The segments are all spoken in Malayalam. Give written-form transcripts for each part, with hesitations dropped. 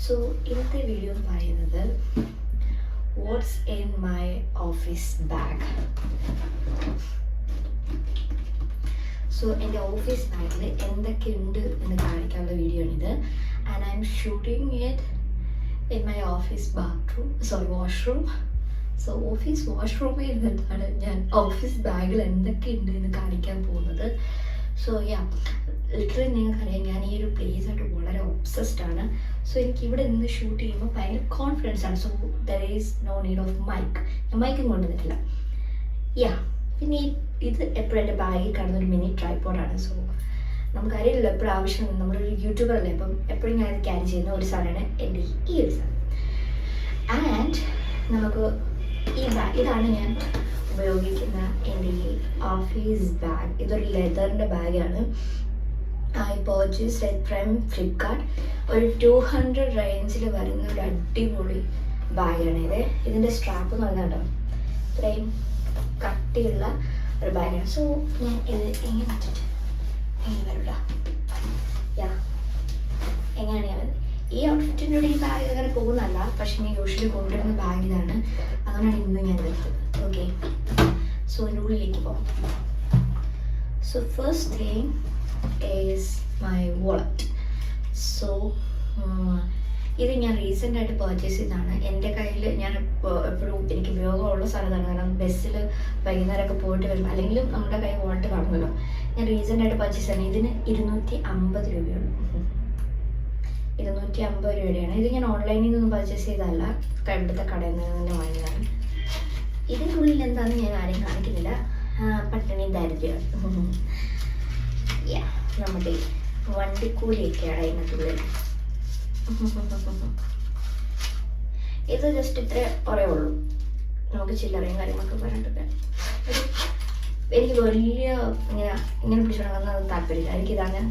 സോ ഇന്നത്തെ വീഡിയോ എന്ന് പറയുന്നത് what's in my office bag. So എൻ്റെ ഓഫീസ് ബാഗിൽ എന്തൊക്കെയുണ്ട് എന്ന് കാണിക്കാനുള്ള വീഡിയോ ആണിത്. And I'm shooting it in my office washroom. So office വാഷ്റൂമിൽ ഇരുന്നിട്ടാണ് ഞാൻ ഓഫീസ് ബാഗിൽ എന്തൊക്കെയുണ്ട് എന്ന് കാണിക്കാൻ പോകുന്നത്. സോ ലിറ്ററലി നിങ്ങൾക്കറിയാം, ഞാൻ ഈ ഒരു പ്ലേസായിട്ട് വളരെ ഒബ്സസ്ഡ് ആണ്. സോ എനിക്ക് ഇവിടെ നിന്ന് ഷൂട്ട് ചെയ്യുമ്പോൾ ഭയങ്കര കോൺഫിഡൻസ് ആണ്. So there is no need of mic. ഞാൻ മൈക്കും കൊണ്ടുവന്നിട്ടില്ല. പിന്നെ ഇത് എപ്പോഴും എൻ്റെ ബാഗിൽ കാണുന്ന ഒരു മിനി ട്രൈപോഡാണ്. സോ നമുക്കറിയില്ലല്ലോ എപ്പോഴും ആവശ്യമാണ്. നമ്മളൊരു യൂട്യൂബറല്ലേ, അപ്പം എപ്പോഴും ഞാൻ ഇത് ക്യാരി ചെയ്യുന്ന ഒരു സാധനമാണ് എൻ്റെ ഈ ഒരു സാധനം. ആൻഡ് നമുക്ക് ഇതാണ് ഞാൻ ഉപയോഗിക്കുന്ന എൻ്റെ ഈ ഓഫീസ് ബാഗ്. ഇതൊരു ലെതറിൻ്റെ ബാഗാണ്. I purchased it from Flipkart. ഒരു 200 റേഞ്ചിൽ വരുന്ന ഒരു അടിപൊളി ബാഗാണ് ഇത്. ഇതിൻ്റെ സ്ട്രാപ്പ് നല്ലതാണോ, ഇത്രയും കട്ടിയുള്ള ഒരു ബാഗാണ്. സോ ഞാൻ ഇത് എങ്ങനെ വെച്ചിട്ട് എങ്ങനെ വരൂടാ എങ്ങനെയാണ് ഞാൻ ഈ ഔട്ട്ഫിറ്റിൻ്റെ കൂടെ ഈ ബാഗ് അങ്ങനെ പോകുന്നല്ല, പക്ഷെ ഞാൻ യൂഷ്വലി കൊണ്ടുവരുന്ന ബാഗ് ഇതാണ്. അതുകൊണ്ടാണ് ഇന്ന് ഞാൻ എടുത്തത്. ഓക്കെ, സോ എൻ്റെ ഉള്ളിലേക്ക് പോകാം. So first thing is my wallet. So ഇത് ഞാൻ റീസെൻ്റായിട്ട് പർച്ചേസ് ചെയ്തതാണ്. എൻ്റെ കയ്യിൽ ഞാൻ എപ്പോഴും എനിക്ക് ഉപയോഗമുള്ള സ്ഥലത്താണ്. കാരണം ബസ്സിൽ വൈകുന്നേരമൊക്കെ പോയിട്ട് വരുമ്പോൾ അല്ലെങ്കിലും നമ്മുടെ കയ്യിൽ വാളറ്റ് കാണുമല്ലോ. ഞാൻ റീസെൻ്റായിട്ട് പർച്ചേസ് ചെയ്തതാണ്. ഇതിന് 250 രൂപയുള്ളൂ. 250 രൂപയാണ്. ഇത് ഞാൻ ഓൺലൈനിൽ നിന്നും പർച്ചേസ് ചെയ്തതല്ല, ഇവിടുത്തെ കടയിൽ നിന്ന് തന്നെ വാങ്ങിയതാണ്. ഇതിൻ്റെ ഉള്ളിൽ എന്താണെന്ന് ഞാൻ ആരെയും കാണിക്കുന്നില്ല. പട്ടിണി ദാരിദ്ര്യം നമ്മുടെ വണ്ടിക്കൂലിയൊക്കെയാണ് അതിനകത്തുള്ളിൽ. ഇത് ജസ്റ്റ് ഇത്ര കുറയുള്ളൂ. നമുക്ക് ചില്ലറയും കാര്യങ്ങളൊക്കെ പറഞ്ഞിട്ടൊക്കെ എനിക്ക് വലിയ ഇങ്ങനെ പിടിച്ചുകൊണ്ടാകുന്നത് താല്പര്യമില്ല. എനിക്കിതാണ്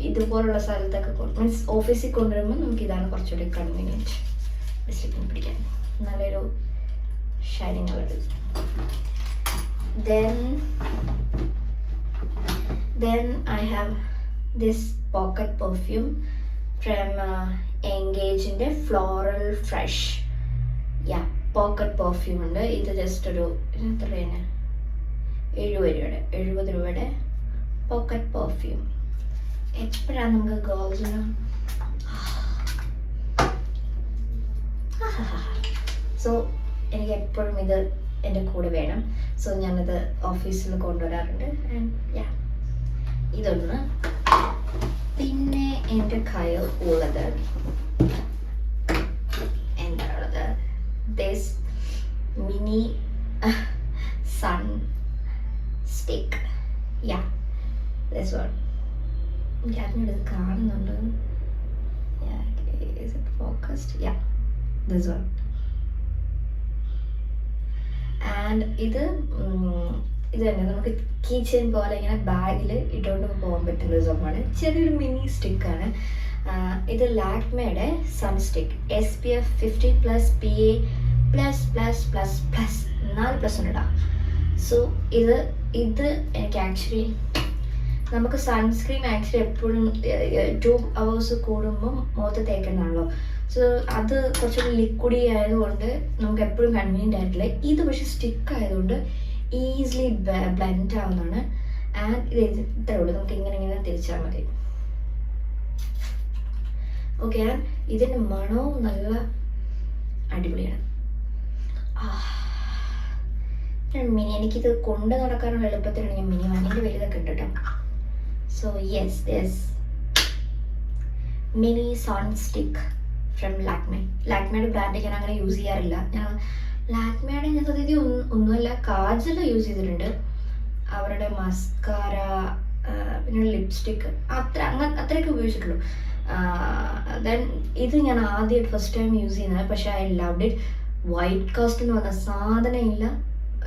ഇതുപോലുള്ള സ്ഥലത്തൊക്കെ മീൻസ് ഓഫീസിൽ കൊണ്ടുവരുമ്പോൾ നമുക്കിതാണ് കുറച്ചുകൂടി കൺവീനിയൻറ്റ് ഡിസിപ്ലിൻ പിടിക്കാൻ. നല്ലൊരു shining colour. Then I have this pocket perfume from Engageന്റെ Floral Fresh. Pocket perfume ഉണ്ട്. ഇത് ജസ്റ്റ് ഒരു എത്ര രൂപയാണ്? 70 രൂപയുടെ പോക്കറ്റ് പെർഫ്യൂം. എപ്പോഴാണ് നമുക്ക് ഗേൾസിന് സോ എനിക്ക് എപ്പോഴും ഇത് എൻ്റെ കൂടെ വേണം. സോ ഞാനിത് ഓഫീസിൽ കൊണ്ടുവരാറുണ്ട്. ആൻഡ് ഇതൊന്ന്. പിന്നെ എൻ്റെ കയ്യിൽ ഉള്ളത് എന്താണുള്ളത്? This mini sun stick. This one. എനിക്ക് അതിനോട് കാണുന്നുണ്ട്. Is it focused? This one. And ഇത് തന്നെ നമുക്ക് കീ ചെയിൻ പോലെ ഇങ്ങനെ ബാഗിൽ ഇട്ടുകൊണ്ട് പോകാൻ പറ്റുന്ന ഒരു സംഭവമാണ്. ചെറിയൊരു മിനി സ്റ്റിക്കാണ്. ഇത് ലാക്മേയുടെ സൺ സ്റ്റിക്ക്. SPF 50+ PA+++++. 4+ ഉണ്ട്. സോ ഇത് എനിക്ക് ആക്ച്വലി നമുക്ക് സൺസ്ക്രീൻ ആക്ച്വലി എപ്പോഴും 2 hours കൂടുമ്പം മുഖത്ത് തേക്കുന്നതാണല്ലോ. സോ അത് കുറച്ചുകൂടി ലിക്വിഡി ആയതുകൊണ്ട് നമുക്ക് എപ്പോഴും കൺവീനിയൻ്റ് ആയിട്ടില്ല. ഇത് പക്ഷേ സ്റ്റിക്ക് ആയതുകൊണ്ട് ഈസിലി ബ്ലെൻഡ് ആവുന്നതാണ്. ആൻഡ് ഇത് ഇത്രേ ഉള്ളൂ. നമുക്ക് ഇങ്ങനെ തിരിച്ചാൽ മതി. ഓക്കെ, ഇതിൻ്റെ മണവും നല്ല അടിപൊളിയാണ്. എനിക്കിത് കൊണ്ട് നടക്കാനുള്ള എളുപ്പത്തിലാണ് ഞാൻ മിനി വാങ്ങിൻ്റെ വലുതൊക്കെ ഉണ്ട് കേട്ടോ. So yes mini sun stick from ലാക്മേയുടെ ബ്രാൻഡ് ഞാൻ അങ്ങനെ യൂസ് ചെയ്യാറില്ല. ലാക്മേയുടെ ഞാൻ സത്യത്തിൽ ഒന്നുമല്ല കാജൽ യൂസ് ചെയ്തിട്ടുണ്ട്, അവരുടെ മസ്കാര, പിന്നെ ലിപ്സ്റ്റിക്ക് അത്രയൊക്കെ ഉപയോഗിച്ചിട്ടുള്ളൂ. ദെൻ ഇത് ഞാൻ ആദ്യമായിട്ട് ഫസ്റ്റ് ടൈം യൂസ് ചെയ്യുന്നത്. പക്ഷേ I loved it. White cast എന്ന് പറഞ്ഞ സാധനം ഇല്ല.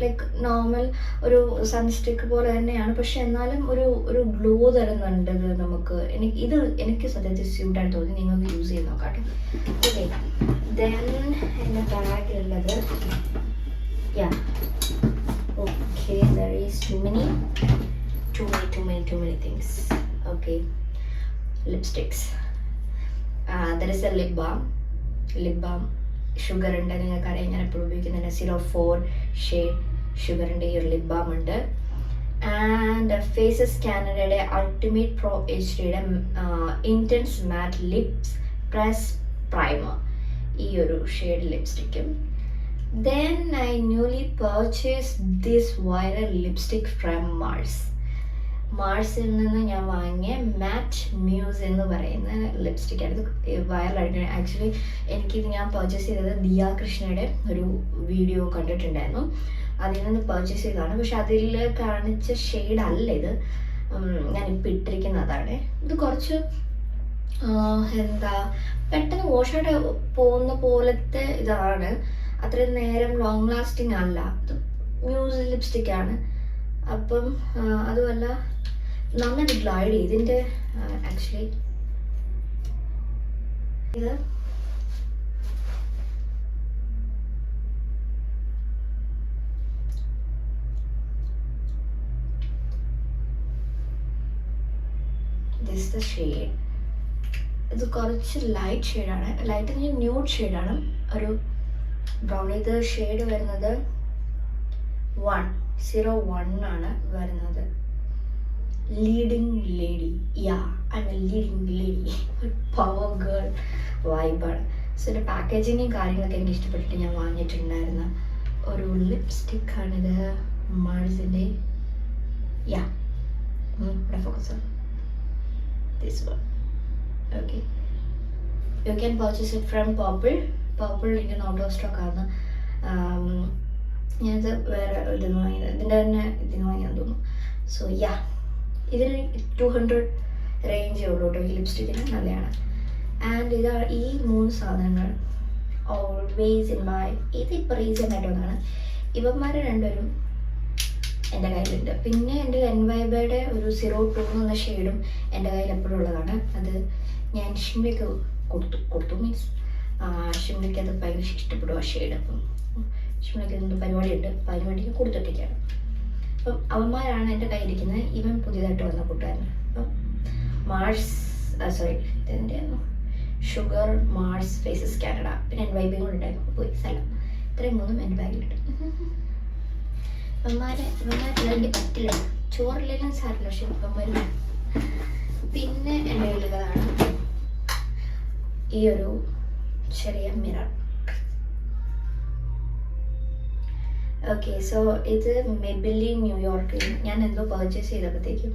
ലൈക്ക് നോർമൽ ഒരു സൺസ്റ്റിക്ക് പോലെ തന്നെയാണ്, പക്ഷെ എന്നാലും ഒരു ഗ്ലോ തരുന്നുണ്ട് ഇത് നമുക്ക്. എനിക്ക് സത്യത്തിൽ സ്യൂട്ടായിട്ട് തോന്നി. നിങ്ങൾക്ക് യൂസ് ചെയ്ത് നോക്കാം. ഓക്കെ, ദെൻ എൻ്റെ ബാഗിലുള്ളത് okay there is too many things. Okay, lipsticks. There is a lip balm sugar ഉണ്ട്, നിങ്ങൾക്കറിയാം ഞാൻ എപ്പോഴും ഉപയോഗിക്കുന്നതിന് 04 ഷെയ്ഡ് ഷുഗർ ഉണ്ട്, ഈ ഒരു ലിപ് ബാം ഉണ്ട്. ആൻഡ് ഫേസസ് കാനഡയുടെ ultimate pro HD intense matte lips press primer, ഈ ഒരു ഷെയ്ഡ് ലിപ്സ്റ്റിക്കും. Then I newly purchased this viral lipstick from മാർസിൽ നിന്ന് ഞാൻ വാങ്ങിയ മാറ്റ് മ്യൂസ് എന്ന് പറയുന്ന ലിപ്സ്റ്റിക് ആണ്. ഇത് വൈറലായിട്ട് ആക്ച്വലി എനിക്കിത് ഞാൻ പർച്ചേസ് ചെയ്തത് ദിയ കൃഷ്ണയുടെ ഒരു വീഡിയോ കണ്ടിട്ടുണ്ടായിരുന്നു, അതിൽ നിന്ന് പർച്ചേസ് ചെയ്തതാണ്. പക്ഷെ അതിൽ കാണിച്ച ഷെയ്ഡ് അല്ല ഇത്, ഞാനിപ്പോൾ ഇട്ടിരിക്കുന്നതാണ്. ഇത് കുറച്ച് എന്താ പെട്ടെന്ന് വാഷൗട്ട് പോകുന്ന പോലത്തെ ഇതാണ്, അത്രയും നേരം ലോങ് ലാസ്റ്റിംഗ് അല്ല. ഇത് മ്യൂസ് ലിപ്സ്റ്റിക്കാണ്. അപ്പം അതുമല്ല നന്നായിട്ട് ഗ്ലൈഡ് ചെയ്ത് ഇതിൻ്റെ ആക്ച്വലി ഇത് ദിസ് ദ ഷെയ്ഡ്. ഇത് കുറച്ച് ലൈറ്റ് ഷെയ്ഡാണ്, ലൈറ്റ് ന്യൂഡ് ഷെയ്ഡാണ്, ഒരു ബ്രൗൺ. ഇത് ഷെയ്ഡ് വരുന്നത് 101 ആണ് വരുന്നത്. Leading lady, I M A leading lady, power girl വൈബാണ്. സോ ഇതിൻ്റെ പാക്കേജിങ്ങും കാര്യങ്ങളൊക്കെ എനിക്ക് ഇഷ്ടപ്പെട്ടിട്ട് ഞാൻ വാങ്ങിയിട്ടുണ്ടായിരുന്ന ഒരു ലിപ്സ്റ്റിക്കാണിത്. മാർസിൻ്റെ ഇവിടെ ഫോക്കസ് ആണ് this one. Okay, you can purchase it from Purple Indian out of stock ആണ്. ഞാനത് വേറെ ഇതിന് വാങ്ങിയത്, ഇതിൻ്റെ തന്നെ ഇതിന് വാങ്ങിയാന്ന് തോന്നുന്നു. സോ ഇതിന് 200 റേഞ്ചേ ഉള്ളൂ കേട്ടോ ഈ ലിപ്സ്റ്റിക്കിന്, നല്ലതാണ്. ആൻഡ് ഇതാണ് ഈ 3 സാധനങ്ങൾ ഓൾവേസ് ഇൻ മൈ, ഇതിപ്പോൾ റീസെൻ്റ് ആയിട്ട് വന്നതാണ്. ഇവന്മാർ രണ്ടുപേരും എൻ്റെ കയ്യിലുണ്ട്. പിന്നെ എൻ്റെ എൻവൈബയുടെ ഒരു 02 എന്ന ഷെയ്ഡും എൻ്റെ കയ്യിൽ എപ്പോഴും ഉള്ളതാണ്. അത് ഞാൻ ഷിംലയ്ക്ക് കൊടുത്തു മീൻസ് ഷിംലയ്ക്ക് അത് ഭയങ്കര ഇഷ്ടപ്പെടും ആ ഷെയ്ഡ്. അപ്പം ഷിംലയ്ക്ക് എന്ത് പരിപാടിയുണ്ട്, അപ്പം അതിന് വേണ്ടി കൊടുത്തിട്ടൊക്കെയാണ്. അപ്പം അവന്മാരാണ് എൻ്റെ കയ്യിലിരിക്കുന്നത്. ഇവൻ പുതിയതായിട്ട് വന്ന കൂട്ടുകാരൻ. അപ്പം ഇതെൻ്റെ ഷുഗർ, മാർസ്, ഫേസസ് കാനഡ, പിന്നെ എൻവൈബയും കൂടെ ഉണ്ടായിരുന്നു. പോയി സ്ഥലം ഇത്രയും 3 എൻ്റെ ബാഗിലിട്ട്. ഇവന്മാരെല്ലാവരുടെ പറ്റില്ല, ചോറില്ലെങ്കിലും സാരില്ല, പക്ഷെ ഇവന്മാർ. പിന്നെ എൻ്റെ കയ്യിലുള്ളതാണ് ഈ ഒരു ചെറിയ മിറർ. ഓക്കെ, സോ ഇത് മെബിലിൻ ന്യൂയോർക്കിൽ ഞാൻ എന്തോ പർച്ചേസ് ചെയ്തപ്പോഴത്തേക്കും,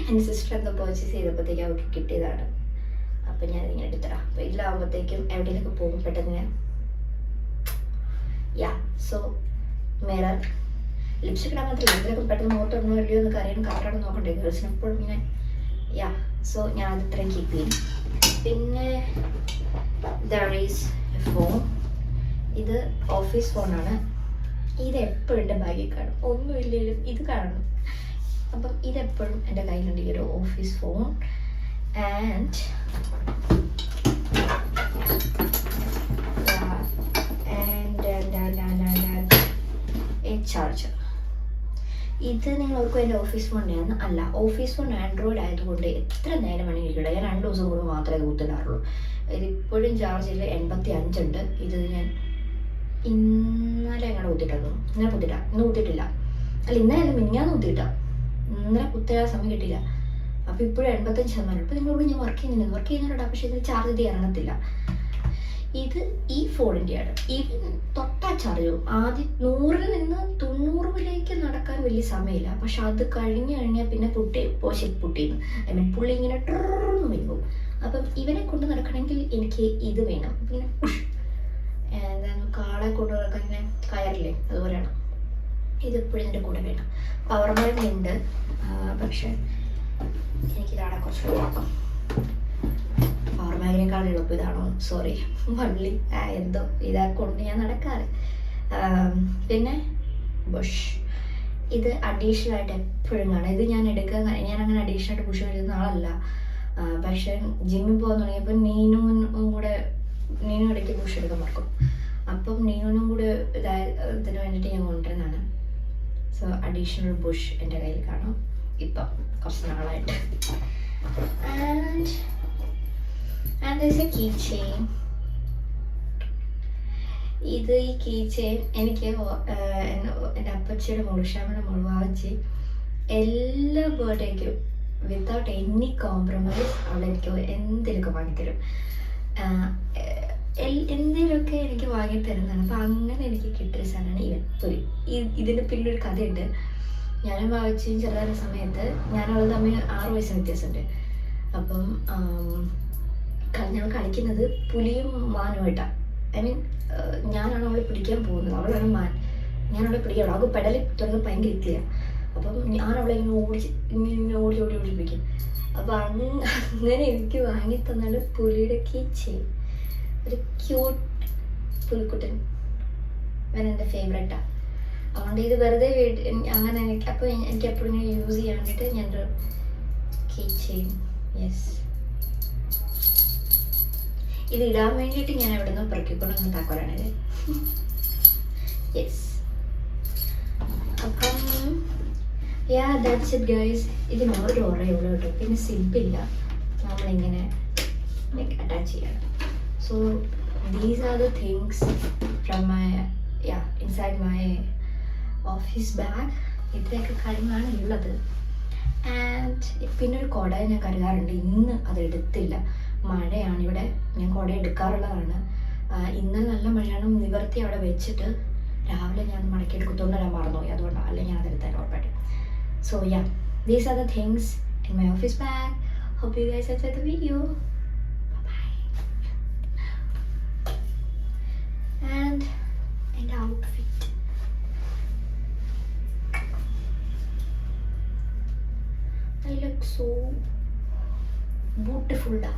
എൻ്റെ സിസ്റ്റർ എന്തോ പർച്ചേസ് ചെയ്തപ്പോഴത്തേക്കും അവർക്ക് കിട്ടിയതാണ്. അപ്പം ഞാനിങ്ങനെ എടുത്തരാം. അപ്പോൾ ഇതിലാകുമ്പോഴത്തേക്കും എവിടെയെങ്കിലൊക്കെ പോകും പെട്ടെന്ന്. സോ മിറർ, ലിപ്സ്റ്റിക് ഇടാൻ മാത്രമല്ല, ഇതിലൊക്കെ പെട്ടെന്ന് മുഖത്തൊന്നും ഇല്ലയോ എന്നൊക്കെ അറിയാൻ കറക്റ്റായിട്ട് നോക്കണ്ടേ ഗേൾസിന് എപ്പോഴും ഇങ്ങനെ. സോ ഞാനത് ഇത്രയും കീപ്പ് ചെയ്യും. പിന്നെ ദർ ഈസ് ഫോൺ. ഇത് ഓഫീസ് ഫോണാണ്. ഇത് എപ്പോഴും എൻ്റെ ബാഗിൽ കാണും, ഒന്നുമില്ലെങ്കിലും ഇത് കാണണം. അപ്പം ഇതെപ്പോഴും എൻ്റെ കയ്യിലുണ്ട്, ഈ ഒരു ഓഫീസ് ഫോൺ. And charger. ഇത് നിങ്ങൾ ഓർക്കും എൻ്റെ ഓഫീസ് ഫോണിനെയാണ്, അല്ല. ഓഫീസ് ഫോൺ ആൻഡ്രോയിഡ് ആയതുകൊണ്ട് എത്ര നേരം വേണമെങ്കിൽ ഇരിക്കട്ടെ. ഞാൻ 2 ദിവസം കൂടെ മാത്രമേ ഇത് കുത്തിടാറുള്ളൂ. ഇതിപ്പോഴും ചാർജിൽ 85 ഉണ്ട്. ഇത് ഞാൻ ഇന്നലെ എങ്ങനെ കുത്തിയിട്ടുള്ളൂ, ഇന്ന് കുത്തിയിട്ടില്ല. അല്ല, ഇന്നലെ മിനിഞ്ഞാന്ന് കുത്തിയിട്ടാ, ഇന്നലെ കുത്തിയാൻ സമയം കിട്ടിയില്ല. അപ്പോൾ ഇപ്പോഴും 85%. ഇപ്പോൾ നിങ്ങളോട് ഞാൻ വർക്ക് ചെയ്യുന്നുണ്ട്, പക്ഷേ ഇതിന് ചാർജ് ചെയ്ത് ഇറങ്ങത്തില്ല. ഇത് ഈ ഫോണിൻ്റെയാണ്. ഈവൻ തൊട്ടാ ചാർജ് ആദ്യം 100-ൽ നിന്ന് 90-ലേക്ക് നടക്കാൻ വലിയ സമയമില്ല. പക്ഷെ അത് കഴിഞ്ഞാൽ പിന്നെ പുട്ടിന്ന് പുള്ളി ഇങ്ങനെ ട്രന്ന് വീഴും. അപ്പം ഇവനെ കൊണ്ട് നടക്കണമെങ്കിൽ എനിക്ക് ഇത് വേണം. പിന്നെ എന്താണ് കാളെ കൊണ്ട് നടക്കാൻ ഇങ്ങനെ കയറില്ലേ, അതുപോലെയാണ്. ഇതിപ്പോഴും എൻ്റെ കൂടെ വേണം. പവർ ബാങ്ക് ഉണ്ട്, പക്ഷെ എനിക്കിതാണ് കുറച്ച് കുഴപ്പം. പവർ ബാങ്കിനേക്കാൾ എളുപ്പം ഇതാണോ, സോറി വള്ളി എന്തോ ഇതാക്കൊണ്ട് ഞാൻ നടക്കാറ്. പിന്നെ ബുഷ്, ഇത് അഡീഷണൽ ആയിട്ട് എപ്പോഴും കാണാം. ഇത് ഞാൻ അങ്ങനെ അഡീഷണൽ ആയിട്ട് ബുഷ് കഴിക്കുന്ന ആളല്ല. പക്ഷെ ജിമ്മിൽ പോകാൻ തുടങ്ങിയപ്പോൾ നീനു ഇടയ്ക്ക് ബുഷ് എടുക്കാൻ മറക്കും. അപ്പം നീനുവിനും കൂടെ ഇതിന് വേണ്ടിയിട്ട് ഞാൻ കൊണ്ടുവരുന്നതാണ്. സോ അഡീഷണൽ ബുഷ് എൻ്റെ കയ്യിൽ കാണും ഇപ്പം കുറച്ച് നാളായിട്ട്. And and this a key chain. ഇത് ഈ കീ ചെയിൻ എനിക്ക് എൻ്റെ അപ്പച്ചിയുടെ മോള് ഷാമയുടെ മോള് വാവച്ചി എല്ലാ ബർത്ത്ഡേക്കും വിത്തൗട്ട് എനി കോംപ്രമൈസ് അവളെനിക്ക് എന്തെങ്കിലുമൊക്കെ വാങ്ങിത്തരും. എന്തെങ്കിലുമൊക്കെ എനിക്ക് വാങ്ങിത്തരുന്നതാണ്. അപ്പോൾ അങ്ങനെ എനിക്ക് കിട്ടിയ സാധനമാണ് ഇവൻ പുലി. ഇതിൻ്റെ പിന്നൊരു കഥയുണ്ട്. ഞാനും വാവച്ചിയും ചെറുതായ സമയത്ത് ഞാനവൾ തമ്മിൽ 6 വയസ്സ് വ്യത്യാസമുണ്ട്. അപ്പം ഞങ്ങൾ കളിക്കുന്നത് പുലിയും മാനുമായിട്ടാണ്. ഐ മീൻ ഞാനാണ് അവളെ പിടിക്കാൻ പോകുന്നത്, അവളാണ് മാൻ. ഞാനവളെ പിടിക്കാൻ അവൾക്ക് പെടൽ തുടങ്ങി ഭയങ്കര ഇത്തില്ല. അപ്പം ഞാൻ അവളെ ഇങ്ങനെ ഓടി പിടിക്കും. അപ്പം അങ്ങനെ എനിക്ക് വാങ്ങി തന്നാൽ പുലിയുടെ കീ ചെയിൻ, ഒരു ക്യൂട്ട് പുലിക്കുട്ടൻ. അവൻ എൻ്റെ ഫേവറേറ്റാണ്. അതുകൊണ്ട് ഇത് വെറുതെ അങ്ങനെ അപ്പോൾ എനിക്ക് എപ്പോഴും ഇങ്ങനെ യൂസ് ചെയ്യാൻ വേണ്ടിയിട്ട് ഞാനൊരു കീ ചെയിൻ. യെസ്, ഇത് ഇടാൻ വേണ്ടിയിട്ട് ഞാൻ എവിടെ നിന്നോ പെറുക്കിക്കൊണ്ടൊന്നും താക്കോലാണിത്. യെസ്, അപ്പം ദാറ്റ്സ് ഇറ്റ് ഗൈസ്. ഇതിന് ഒരു ഓറയുള്ളൂ കേട്ടോ, പിന്നെ സിബില്ല, നമ്മളിങ്ങനെ അറ്റാച്ച് ചെയ്യണം. So these are the things from my inside my office bag. ഇത്രയൊക്കെ കാര്യങ്ങളാണ് ഉള്ളത്. ആൻഡ് പിന്നെ ഒരു കുട ഞാൻ കരുതാറുണ്ട്. ഇന്ന് അത് എടുത്തില്ല, മഴയാണ് ഇവിടെ. ഞാൻ കുട എടുക്കാറുള്ളതാണ്. ഇന്നലെ നല്ല മഴയാണ്. നിവർത്തി അവിടെ വെച്ചിട്ട് രാവിലെ ഞാൻ മടക്കി എടുക്കത്തോണ്ട് ഞാൻ മറന്നുപോയി. അതുകൊണ്ടാണ്, അല്ലെങ്കിൽ ഞാൻ അതെടുത്താൽ ഉറപ്പായിട്ട്. So these are the things in my office bag. Hope you guys enjoyed the video. Bye. And outfit. I look so beautiful da.